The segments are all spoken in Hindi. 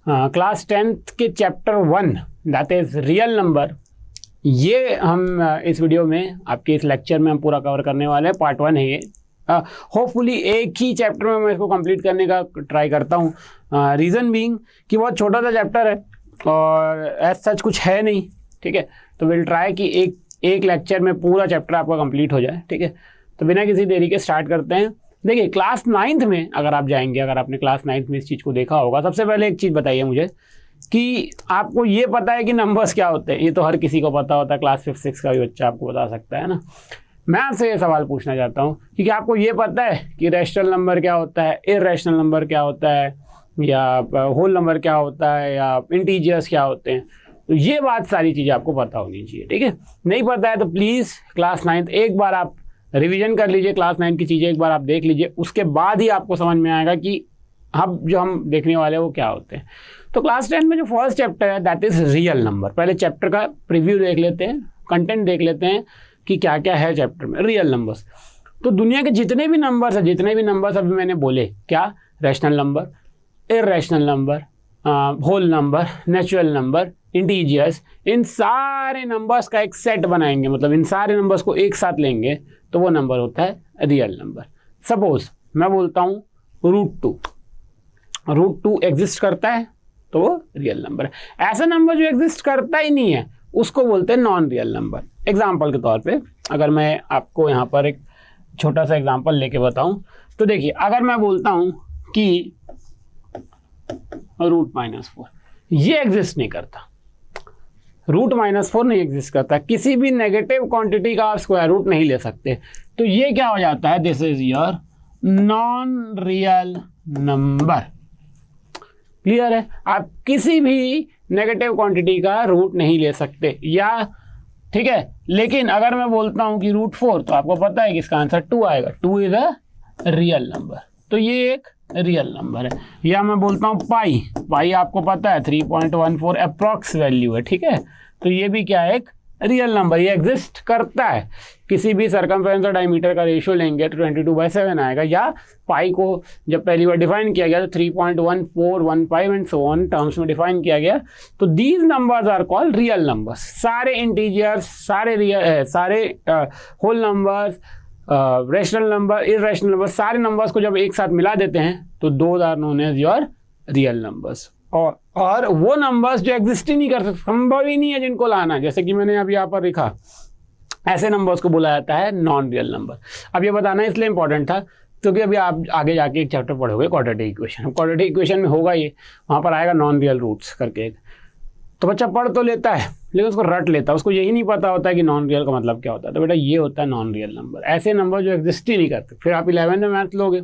क्लास 10th के chapter 1 that is real number, ये हम इस वीडियो में आपके इस लेक्चर में हम पूरा कवर करने वाले हैं। पार्ट 1 है ये। होपफुली एक ही चैप्टर में मैं इसको कंप्लीट करने का ट्राई करता हूँ। रीज़न बीइंग कि बहुत छोटा सा चैप्टर है और एज सच कुछ है नहीं, ठीक है। तो विल ट्राई कि एक लेक्चर में पूरा चैप्टर आपका कंप्लीट हो जाए, ठीक है। तो बिना किसी देरी के स्टार्ट करते हैं। देखिए क्लास 9th में अगर आप जाएंगे, अगर आपने क्लास 9th में इस चीज़ को देखा होगा, सबसे पहले एक चीज़ बताइए मुझे कि आपको ये पता है कि नंबर्स क्या होते हैं। ये तो हर किसी को पता होता है, क्लास 5 6 का भी बच्चा आपको बता सकता है ना। मैं आपसे ये सवाल पूछना चाहता हूँ कि क्या आपको ये पता है कि रैशनल नंबर क्या होता है, इररेशनल नंबर क्या होता है, या होल नंबर क्या होता है, या इंटीजर्स क्या होते हैं। तो ये बात सारी चीज़ें आपको पता होनी चाहिए, ठीक है। नहीं पता है तो प्लीज़ क्लास 9th एक बार आप रिवीजन कर लीजिए, क्लास 9 की चीज़ें एक बार आप देख लीजिए, उसके बाद ही आपको समझ में आएगा कि अब जो हम देखने वाले हैं वो क्या होते हैं। तो क्लास 10 में जो फर्स्ट चैप्टर है दैट इज़ रियल नंबर। पहले चैप्टर का प्रीव्यू देख लेते हैं, कंटेंट देख लेते हैं कि क्या क्या है चैप्टर में। रियल नंबर्स, तो दुनिया के जितने भी नंबर्स अभी मैंने बोले, क्या rational number, irrational number, whole number, natural number, integers, इन सारे नंबर्स का एक सेट बनाएंगे, मतलब इन सारे नंबर्स को एक साथ लेंगे तो वो नंबर होता है रियल नंबर। सपोज मैं बोलता हूँ √2 एग्जिस्ट करता है तो वो रियल नंबर है। ऐसा नंबर जो एग्जिस्ट करता ही नहीं है उसको बोलते हैं नॉन रियल नंबर। एग्जाम्पल के तौर पे अगर मैं आपको यहाँ पर एक छोटा सा एग्जाम्पल लेके बताऊँ तो देखिए, अगर मैं बोलता हूँ कि √-4 ये एग्जिस्ट नहीं करता, √-4 नहीं एग्जिस्ट करता, किसी भी नेगेटिव क्वांटिटी का आप स्क्वायर रूट नहीं ले सकते, तो ये क्या हो जाता है, this is your non real number. Clear है, आप किसी भी नेगेटिव क्वांटिटी का रूट नहीं ले सकते, या ठीक है। लेकिन अगर मैं बोलता हूं कि √4 तो आपको पता है कि इसका आंसर 2 आएगा, 2 इज अ रियल नंबर, तो ये एक रियल नंबर है। या मैं बोलता हूँ पाई आपको पता है 3.14 अप्रॉक्स वैल्यू है, ठीक है। तो ये भी क्या है, एक रियल नंबर, ये एग्जिस्ट करता है। किसी भी सर्कमफ्रेंस और डायमीटर का रेशियो लेंगे तो 22/7 आएगा। या पाई को जब पहली बार डिफाइन किया गया तो 3.1415 एंड सो ऑन टर्म्स में डिफाइन किया गया। तो these numbers are called real numbers. सारे इंटीजर्स, सारे whole numbers, rational number, irrational number, सारे नंबर्स को जब एक साथ मिला देते हैं तो those are known as your real numbers. और वो नंबर्स जो एग्जिस्ट ही नहीं कर सकते, संभव ही नहीं है जिनको लाना, जैसे कि मैंने अभी यहाँ पर लिखा, ऐसे नंबर्स को बोला जाता है नॉन रियल नंबर। अब ये बताना इसलिए इंपॉर्टेंट था क्योंकि अभी आप आगे जाके एक चैप्टर पढ़ोगे क्वाड्रेटिक इक्वेशन। क्वाड्रेटिक इक्वेशन में होगा ये, वहाँ पर आएगा नॉन रियल रूट्स करके एक, तो बच्चा पढ़ तो लेता है लेकिन उसको रट लेता है, उसको यही नहीं पता होता है कि नॉन रियल का मतलब क्या होता है। तो बेटा ये होता है नॉन रियल नंबर, ऐसे नंबर जो एग्जिस्ट ही नहीं करते। फिर आप 11th में मैथ्स लोगे,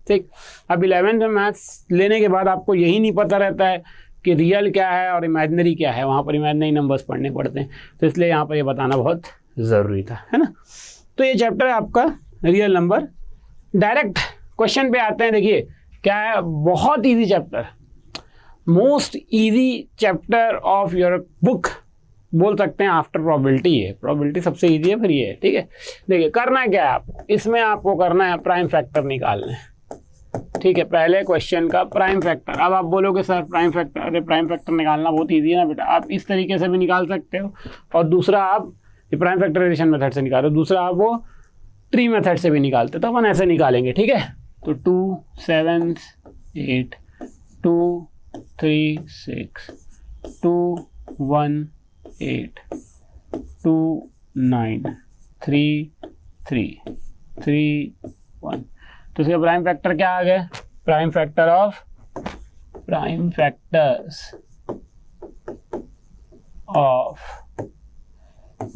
ठीक। अब 11th में मैथ्स लेने के बाद आपको यही नहीं पता रहता है कि रियल क्या है और इमेजिनरी क्या है, वहाँ पर इमेजिनरी नंबर्स पढ़ने पड़ते हैं। तो इसलिए यहाँ पर ये बताना बहुत ज़रूरी था, है ना। तो ये चैप्टर है आपका रियल नंबर। डायरेक्ट क्वेश्चन पे आते हैं। देखिए क्या है, बहुत easy chapter, most easy chapter of your book बोल सकते हैं आफ्टर प्रोबेबिलिटी है। प्रोबेबिलिटी सबसे ईजी है, फिर ये है, ठीक है। देखिए करना क्या है आपको, इसमें आपको करना है प्राइम फैक्टर निकालना है, ठीक है। पहले क्वेश्चन का प्राइम फैक्टर। अब आप बोलोगे सर प्राइम फैक्टर, अरे प्राइम फैक्टर निकालना बहुत ईजी है ना बेटा। आप इस तरीके से भी निकाल सकते हो, और दूसरा आप प्राइम फैक्टराइजेशन मेथड से निकालो, दूसरा आप वो ट्री मेथड से भी निकालते, तो अपन ऐसे निकालेंगे, ठीक है। तो 2 7 8 2 3 6 2 1 8 2 9 3 3 3 1। तो इसका प्राइम फैक्टर क्या आ गया, प्राइम फैक्टर्स ऑफ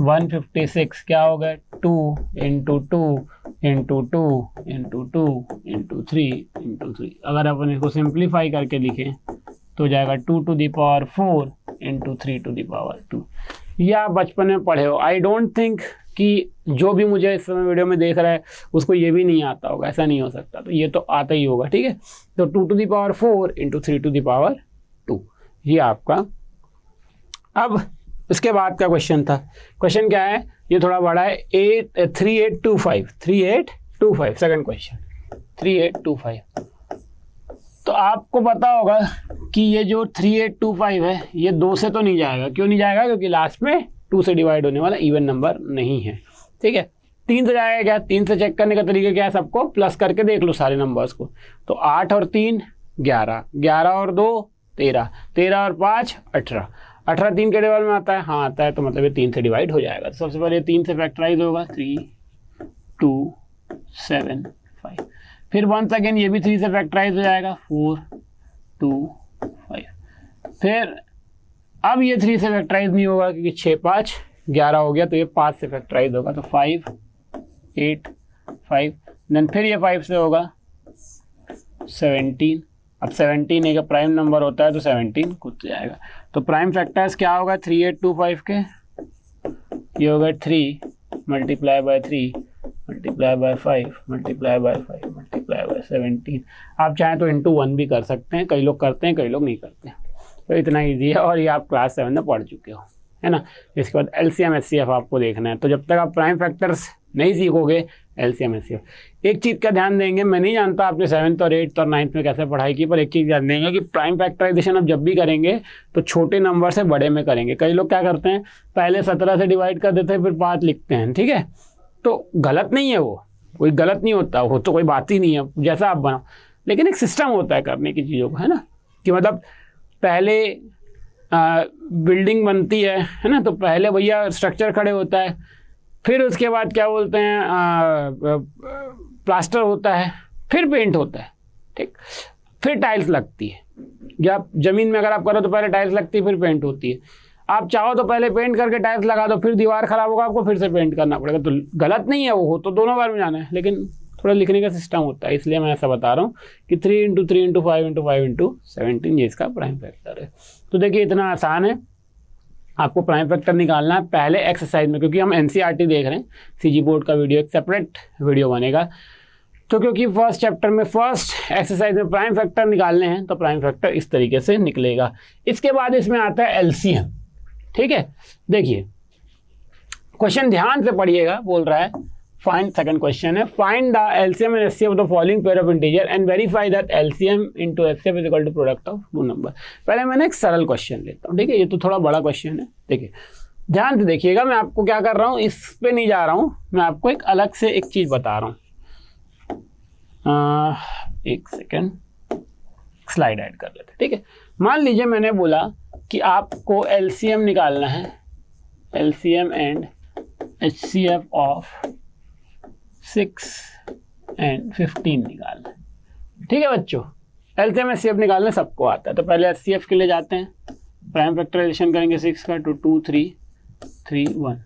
156 क्या हो गया, 2 × 2 × 2 × 2 × 3 × 3। अगर अपन इसको सिंप्लीफाई करके लिखें तो हो जाएगा 2 to the power 4 × 3 to the power 2। ये आप बचपन में पढ़े हो। आई डोंट थिंक कि जो भी मुझे इस समय वीडियो में देख रहा है उसको ये भी नहीं आता होगा, ऐसा नहीं हो सकता। तो ये तो आता ही होगा, ठीक है। तो 2 to the power 4 × 3 to the power 2 ये आपका। अब इसके बाद का क्वेश्चन था, क्वेश्चन क्या है, ये थोड़ा बड़ा है, 3825 सेकंड क्वेश्चन 3825। तो आपको पता होगा कि ये जो 3825 है ये 2 से तो नहीं जाएगा। क्यों नहीं जाएगा? क्योंकि लास्ट में 2 से डिवाइड होने वाला इवन नंबर नहीं है। ठीक है, 3 से जाएगा क्या? 3 से चेक करने का तरीका क्या है? सबको प्लस करके देख लो सारे नंबर्स को। तो 8 और 3 11, 11 और 2 13, 13 और 5 18, 18 3 के टेबल में आता है। हाँ आता है, तो मतलब ये 3 से डिवाइड हो जाएगा। तो सबसे पहले 3 से फैक्टराइज होगा, 3 2 7 5। फिर वंस अगेन ये भी 3 से फैक्टराइज हो जाएगा, 4 2 5। फिर अब ये 3 से फैक्टराइज नहीं होगा क्योंकि 6 5 11 हो गया, तो ये 5 से फैक्टराइज होगा, तो 5 8 5। देन फिर ये 5 से होगा 17। अब 17 एक प्राइम नंबर होता है तो 17 कूद जाएगा। तो प्राइम फैक्टर्स क्या होगा 3825 के? ये होगा 3 multiply by 3 multiply by 5 multiply by 5 multiply by 17। आप चाहें तो इंटू 1 भी कर सकते हैं, कई लोग करते हैं कई लोग नहीं करते हैं। तो इतना ईजी है और ये आप क्लास 7 में पढ़ चुके हो, है ना। इसके बाद एलसीएम एचसीएफ आपको देखना है। तो जब तक आप प्राइम फैक्टर्स नहीं सीखोगे एलसीएम एचसीएफ। एक चीज़ का ध्यान देंगे, मैं नहीं जानता आपने 7th और 8th और 9th में कैसे पढ़ाई की, पर एक चीज़ ध्यान देंगे कि प्राइम फैक्टराइजेशन आप जब भी करेंगे तो छोटे नंबर से बड़े में करेंगे। कई लोग क्या करते हैं, पहले 17 से डिवाइड कर देते हैं फिर 5 लिखते हैं। ठीक है, तो गलत नहीं है, वो कोई गलत नहीं होता, वो तो कोई बात ही नहीं है, जैसा आप बनाओ। लेकिन एक सिस्टम होता है करने की चीज़ों का, है ना, कि मतलब पहले बिल्डिंग बनती है ना, तो पहले भैया स्ट्रक्चर खड़े होता है, फिर उसके बाद क्या बोलते हैं प्लास्टर होता है, फिर पेंट होता है, ठीक, फिर टाइल्स लगती है। या ज़मीन में अगर आप करो तो पहले टाइल्स लगती है फिर पेंट होती है। आप चाहो तो पहले पेंट करके टाइल्स लगा दो, फिर दीवार खराब होगा आपको फिर से पेंट करना पड़ेगा। तो गलत नहीं है, वो हो तो दोनों बार में जाना है, लेकिन थोड़ा लिखने का सिस्टम होता है, इसलिए मैं ऐसा बता रहा हूँ कि 3 × 3 × 5 × 5 × 17 ये इसका प्राइम फैक्टर है। तो देखिए इतना आसान है, आपको प्राइम फैक्टर निकालना है पहले एक्सरसाइज में, क्योंकि हम एनसीईआरटी देख रहे हैं, सीजी बोर्ड का वीडियो एक सेपरेट वीडियो बनेगा। तो क्योंकि फर्स्ट चैप्टर में फर्स्ट एक्सरसाइज में प्राइम फैक्टर निकालने हैं, तो प्राइम फैक्टर इस तरीके से निकलेगा। इसके बाद इसमें आता है एलसीएम। ठीक है, देखिए क्वेश्चन ध्यान से पढ़िएगा, बोल रहा है फाइंड, सेकंड क्वेश्चन है, find the LCM and HCF of the following pair of integer and verify that LCM into HCF is equal to product of two number. पहले मैंने एक सरल क्वेश्चन लेता हूँ, ठीक है, ये तो थोड़ा बड़ा क्वेश्चन है। देखिए ध्यान से देखिएगा, मैं आपको क्या कर रहा हूँ, इस पे नहीं जा रहा हूँ, मैं आपको एक अलग से एक चीज़ बता रहा हूँ। एक सेकेंड, स्लाइड ऐड कर लेते, ठीक है। मान लीजिए मैंने बोला कि आपको एलसीएम निकालना है, LCM and HCF of 6 and 15 निकालना है। ठीक है बच्चों, एलसीएम एचसीएफ निकालना सबको आता है। तो पहले एचसीएफ के लिए जाते हैं, प्राइम फैक्टराइजेशन करेंगे 6 का, तो 2 3 3 1,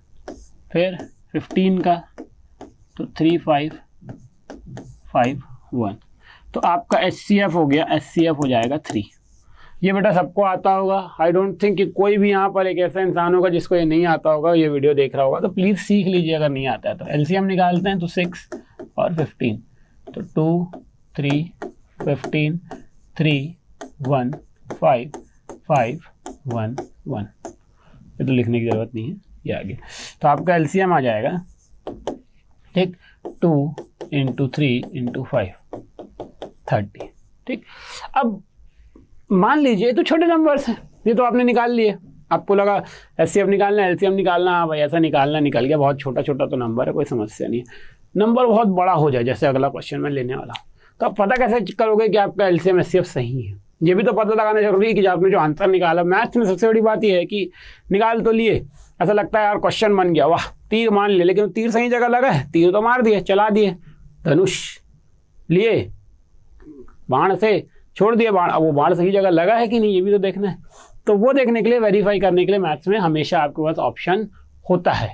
फिर 15 का तो 3 5 5 1। तो आपका एचसीएफ हो गया, एचसीएफ हो जाएगा 3। ये बेटा सबको आता होगा, आई डोंट थिंक कि कोई भी यहाँ पर एक ऐसा इंसान होगा जिसको ये नहीं आता होगा, ये वीडियो देख रहा होगा, तो प्लीज़ सीख लीजिए अगर नहीं आता है तो। एलसीएम निकालते हैं तो 6 और 15, तो 2 3 15 3 1 5 5 1 1। ये तो लिखने की ज़रूरत नहीं है, ये आगे। तो आपका एलसीएम आ जाएगा, ठीक, 2 × 3 × 5 30। ठीक, अब मान लीजिए तो छोटे नंबर्स हैं, ये तो आपने निकाल लिए, आपको लगा एचसीएफ निकालना है, एलसीएम निकालना, हाँ भाई ऐसा निकालना, निकल गया। बहुत छोटा छोटा तो नंबर है, कोई समस्या नहीं है। नंबर बहुत बड़ा हो जाए, जैसे अगला क्वेश्चन मैं लेने वाला हूँ, तो आप पता कैसे करोगे कि आपका एलसीएम एचसीएफ सही है? ये भी तो पता लगाना जरूरी है कि आपने जो आंसर निकाला। मैथ्स में सबसे बड़ी बात यह है कि निकाल तो लिए, ऐसा लगता है यार क्वेश्चन बन गया, वाह तीर मान लिए, लेकिन तीर सही जगह लगा है, तीर तो मार दिए, चला दिए, धनुष लिए, बाण से छोड़ दिया बाण, अब वो बाण सही जगह लगा है कि नहीं ये भी तो देखना है। तो वो देखने के लिए, वेरीफाई करने के लिए मैथ्स में हमेशा आपके पास ऑप्शन होता है।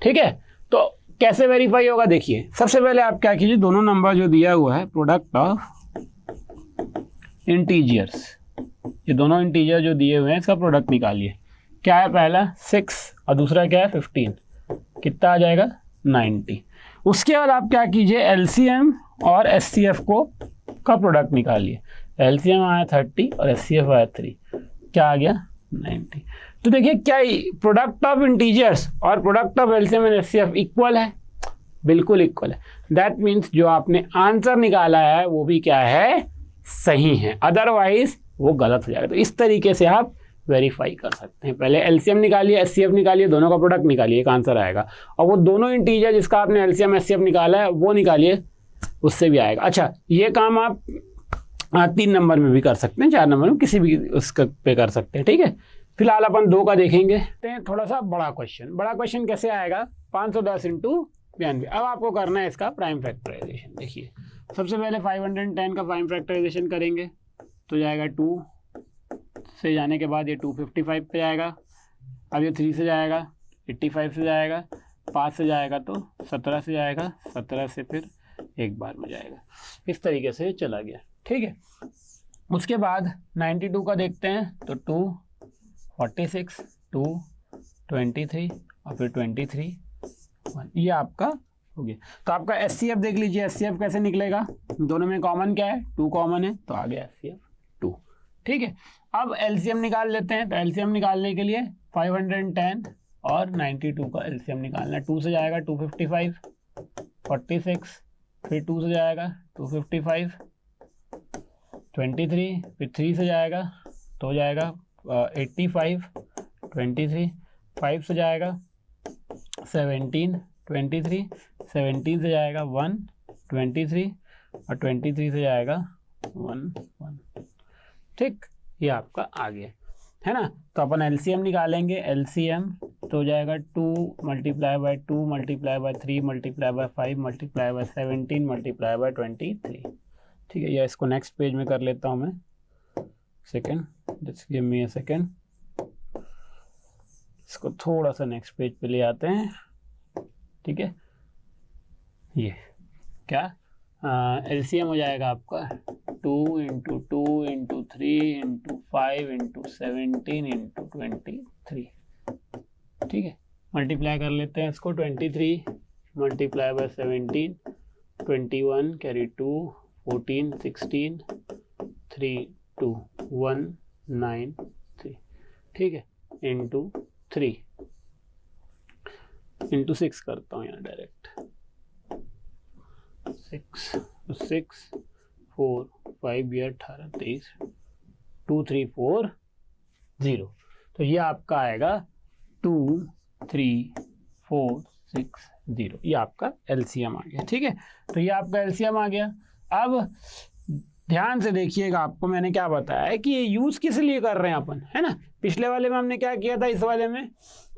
ठीक है, तो कैसे वेरीफाई होगा देखिए, सबसे पहले आप क्या कीजिए, दोनों नंबर जो दिया हुआ है प्रोडक्ट ऑफ इंटीजर्स, ये दोनों इंटीजर जो दिए हुए हैं इसका प्रोडक्ट निकालिए। क्या है, पहला 6 और दूसरा क्या है 15, कितना आ जाएगा 90। उसके बाद आप क्या कीजिए, एलसीएम और एचसीएफ को का प्रोडक्ट निकालिए। एलसीएम आया 30 और एचसीएफ आया 3, क्या आ गया 90। तो देखिए क्या प्रोडक्ट ऑफ इंटीजर्स और product of LCM and HCF equal है, बिल्कुल इक्वल है। दैट मीन्स जो आपने आंसर निकाला है वो भी क्या है, सही हैं, अदरवाइज वो गलत हो जाएगा। तो इस तरीके से आप वेरीफाई कर सकते हैं। पहले एलसीएम निकालिए, एचसीएफ निकालिए, दोनों का प्रोडक्ट निकालिए, एक आंसर आएगा। और वो दोनों इंटीजर जिसका आपने एलसीएम एचसीएफ निकाला है वो निकालिए, उससे भी आएगा। अच्छा, ये काम आप 3 नंबर में भी कर सकते हैं, 4 नंबर में, किसी भी उसका पे कर सकते हैं, ठीक है। फिलहाल अपन 2 का देखेंगे। थोड़ा सा बड़ा क्वेश्चन कैसे आएगा, 510 इंटू 92। अब आपको करना है इसका प्राइम फैक्टराइजेशन। देखिए, सबसे पहले 510 का प्राइम फैक्टराइजेशन करेंगे तो जाएगा 2 से जाने के बाद ये 255 पे जाएगा। अब ये 3 से जाएगा 85 से जाएगा, 5 से जाएगा तो 17 से जाएगा, 17 से फिर एक बार में जाएगा। इस तरीके से चला गया, ठीक है। उसके बाद 92 का देखते हैं तो 2 46 2 23 और फिर 23 1, ये आपका हो गया। तो आपका एचसीएफ देख लीजिए, एचसीएफ कैसे निकलेगा, दोनों में कॉमन क्या है, 2 कॉमन है, तो आ गया एचसीएफ 2, ठीक है। अब एलसीएम निकाल लेते हैं। तो एलसीएम निकालने के लिए 510 और 92 का एलसीएम निकालना है। 2 से जाएगा 255, 46, फिर 2 से जाएगा 255, 23, फिर 3 से जाएगा तो हो जाएगा 85, 23, 5 से जाएगा 17, 23, 17 से जाएगा 1, 23 और 23 से जाएगा 1, 1, ठीक। ये आपका आ गया है ना। तो अपन एलसीएम निकालेंगे। एलसीएम तो हो जाएगा 2 multiply by 2 multiply by 3 multiply by 5 multiply by 17 multiply by 23, ठीक है। या इसको नेक्स्ट पेज में कर लेता हूँ मैं, second, just give me a second. इसको थोड़ा सा नेक्स्ट पेज पे ले आते हैं, ठीक है। ये क्या एलसीएम हो जाएगा आपका 2 into 2 into 3 into 5 into 17 into 23, ठीक है। मल्टीप्लाई कर लेते हैं इसको। 23 मल्टीप्लाई बाय 17, 21 कैरी 2, 14 16 3 2 1 9 3, ठीक है, इंटू 3 इंटू 6 करता हूँ यहाँ डायरेक्ट। 6 4 5 ये 18 23 2 3 4 0। तो ये आपका आएगा 2 3 4 6 0। ये आपका एलसीएम आ गया, ठीक है। तो ये आपका एलसीएम आ गया। अब ध्यान से देखिएगा, आपको मैंने क्या बताया है कि ये यूज़ किस लिए कर रहे हैं अपन, है ना। पिछले वाले में हमने क्या किया था, इस वाले में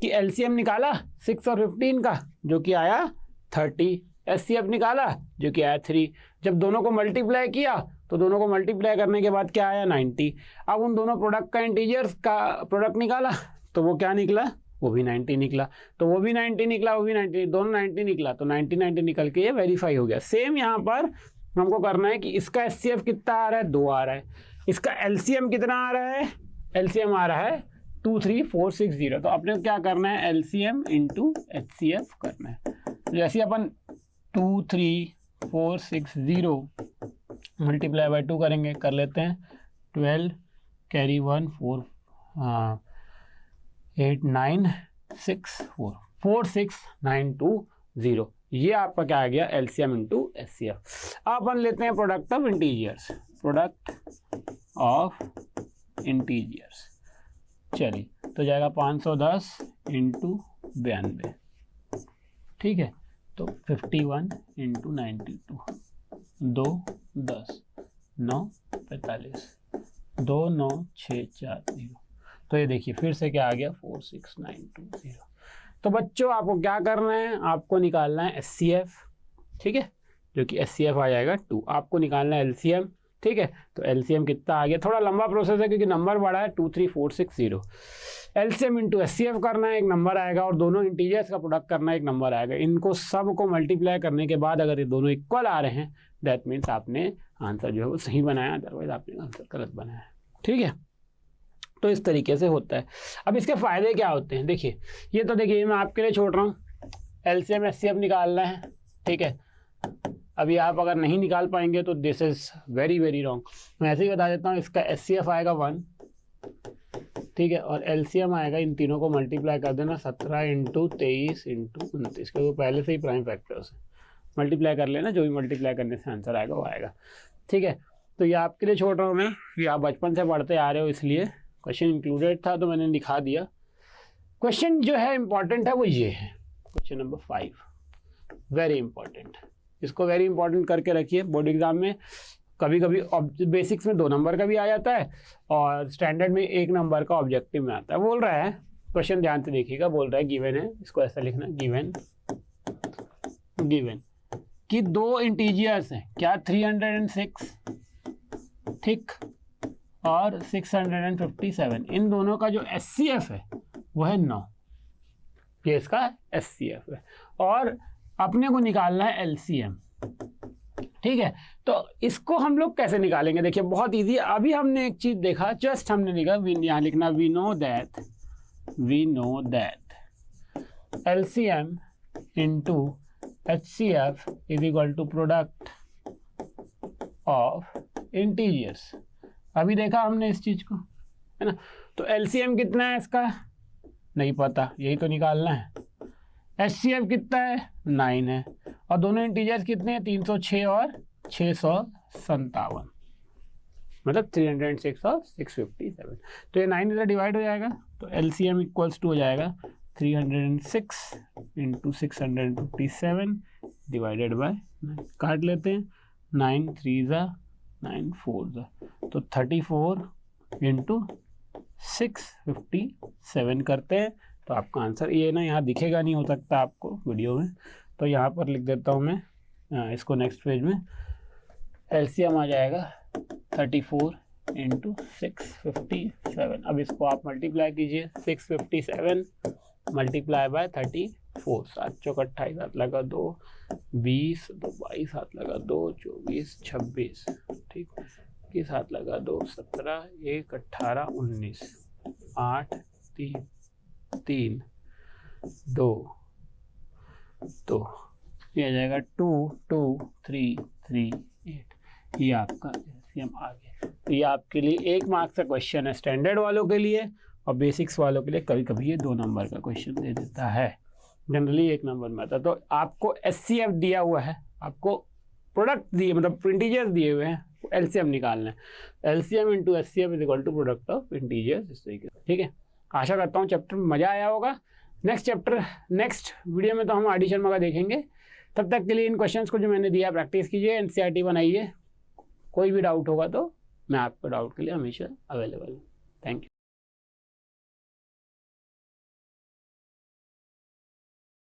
कि एलसीएम निकाला 6 और 15 का जो कि आया 30, एचसीएफ निकाला जो कि आया 3। जब दोनों को मल्टीप्लाई किया तो दोनों को मल्टीप्लाई करने के बाद क्या आया 90। अब उन दोनों प्रोडक्ट का इंटीजर्स का प्रोडक्ट निकाला तो वो क्या निकला, वो भी 90 निकला। तो वो भी 90 निकला, वो भी 90, दोनों 90 निकला, तो 90 निकल के ये वेरीफाई हो गया। सेम यहाँ पर हमको करना है कि इसका एचसीएफ कितना आ रहा है, 2 आ रहा है। इसका एलसीएम कितना आ रहा है, एलसीएम आ रहा है 2 3 4 6 0। तो अपने क्या करना है, एलसीएम इंटू एचसीएफ करना है। जैसे अपन 2 3 4 6 0 मल्टीप्लाई बाय 2 करेंगे, कर लेते हैं। 12 कैरी 1 4 8 9 6 4 4 6 9 2 0। ये आपका क्या आ गया, एलसीएम इंटू एचसीएफ। अब अपन लेते हैं product of integers, product of integers. चलिए, तो जाएगा 510 इंटू 92, ठीक है। तो 51 इंटू 92, 2 10 9 45 2 9 6 4 0। तो ये देखिए फिर से क्या आ गया, 4 6 9 2 0। तो बच्चों आपको क्या करना है, आपको निकालना है एचसीएफ, ठीक है, जो कि एचसीएफ आ जाएगा 2। आपको निकालना है एलसीएम, ठीक है। तो एलसीएम कितना आ गया, थोड़ा लंबा प्रोसेस है क्योंकि नंबर बड़ा है, 2 3 4 6 0। एलसीएम इंटू एचसीएफ करना है, एक नंबर आएगा, और दोनों इंटीजर्स का प्रोडक्ट करना है, एक नंबर आएगा। इनको सब को मल्टीप्लाई करने के बाद अगर ये दोनों इक्वल आ रहे हैं, दैट मीन्स आपने आंसर जो है वो सही बनाया, अदरवाइज आपने आंसर गलत बनाया, ठीक है। तो इस तरीके से होता है। अब इसके फ़ायदे क्या होते हैं, देखिए, ये तो देखिए मैं आपके लिए छोड़ रहा हूँ, एलसीएम एचसीएफ निकालना है, ठीक है। अभी आप अगर नहीं निकाल पाएंगे तो this is very very wrong. मैं ऐसे ही बता देता हूँ, इसका एचसीएफ आएगा 1, ठीक है, और एलसीएम आएगा, इन तीनों को मल्टीप्लाई कर देना 17 इंटू 23 इंटू 29, क्योंकि पहले से ही प्राइम फैक्टर्स है, मल्टीप्लाई कर लेना, जो भी मल्टीप्लाई करने से आंसर आएगा वो आएगा, ठीक है। तो ये आपके लिए छोड़ रहा हूँ मैं, ये आप बचपन से पढ़ते आ रहे हो इसलिए क्वेश्चन इंक्लूडेड था तो मैंने दिखा दिया। क्वेश्चन जो है इंपॉर्टेंट है वो ये है, क्वेश्चन नंबर 5, वेरी इंपॉर्टेंट। इसको वेरी इंपॉर्टेंट करके रखिए, बोर्ड एग्जाम में कभी कभी बेसिक्स में 2 नंबर का भी आ जाता है और स्टैंडर्ड में 1 नंबर का ऑब्जेक्टिव में आता है। बोल रहा है क्वेश्चन, ध्यान से देखिएगा, बोल रहा है गिवन है, इसको ऐसा लिखना, गिवन कि 2 इंटीजर्स हैं, क्या 306 थिक और 657, इन दोनों का जो SCF है वो है 9, ये इसका SCF है और अपने को निकालना है LCM। ठीक है, तो इसको हम लोग कैसे निकालेंगे, देखिए बहुत इजी है। अभी हमने एक चीज देखा, जस्ट हमने लिखा, यहाँ लिखना we know that LCM into HCF is equal to product of integers. अभी देखा हमने इस चीज को, है ना। तो LCM कितना है इसका नहीं पता, यही तो निकालना है। HCF कितना है 9 है और दोनों इंटीजर्स कितने हैं 306 और 657, मतलब 306 और 657। तो ये 9 इधर डिवाइड हो जाएगा तो LCM इक्वल्स टू हो जाएगा 306 इंटू 657 डिवाइडेड बाय 9, काट लेते हैं, 9 3 ज़ा 9 4 ज़ा, तो 34 इंटू 657 करते हैं तो आपका आंसर ये ना यहाँ दिखेगा नहीं, हो सकता आपको वीडियो में, तो यहाँ पर लिख देता हूँ मैं इसको नेक्स्ट पेज में। LCM आ जाएगा 34 इंटू 657। अब इसको आप मल्टीप्लाई कीजिए, 657 मल्टीप्लाई बाय 34, 7 चौक 28, 7 लगा 2, 20 2 22, 7 लगा 2 24 26, ठीक, कि 7 लगा 2 17, 1 18 19, 8 3 3 2 2, ये आ जाएगा 2 2 3 3 8, ये आपका LCM आ गया। तो ये आपके लिए 1 मार्क्स का क्वेश्चन है स्टैंडर्ड वालों के लिए, और बेसिक्स वालों के लिए कभी कभी ये 2 नंबर का क्वेश्चन दे देता है, जनरली 1 नंबर में आता है। तो आपको SCF दिया हुआ है, आपको प्रोडक्ट दिए मतलब इंटीजर्स दिए हुए हैं, LCM निकालना है। LCM into SCF is equal to product of integers, इस तरीके से। ठीक है, आशा करता हूँ चैप्टर में मज़ा आया होगा। नेक्स्ट वीडियो में तो हम आर डी शर्मा का देखेंगे। तब तक के लिए इन क्वेश्चंस को जो मैंने दिया प्रैक्टिस कीजिए, NCERT बनाइए। कोई भी डाउट होगा तो मैं आपको डाउट के लिए हमेशा अवेलेबल हूँ।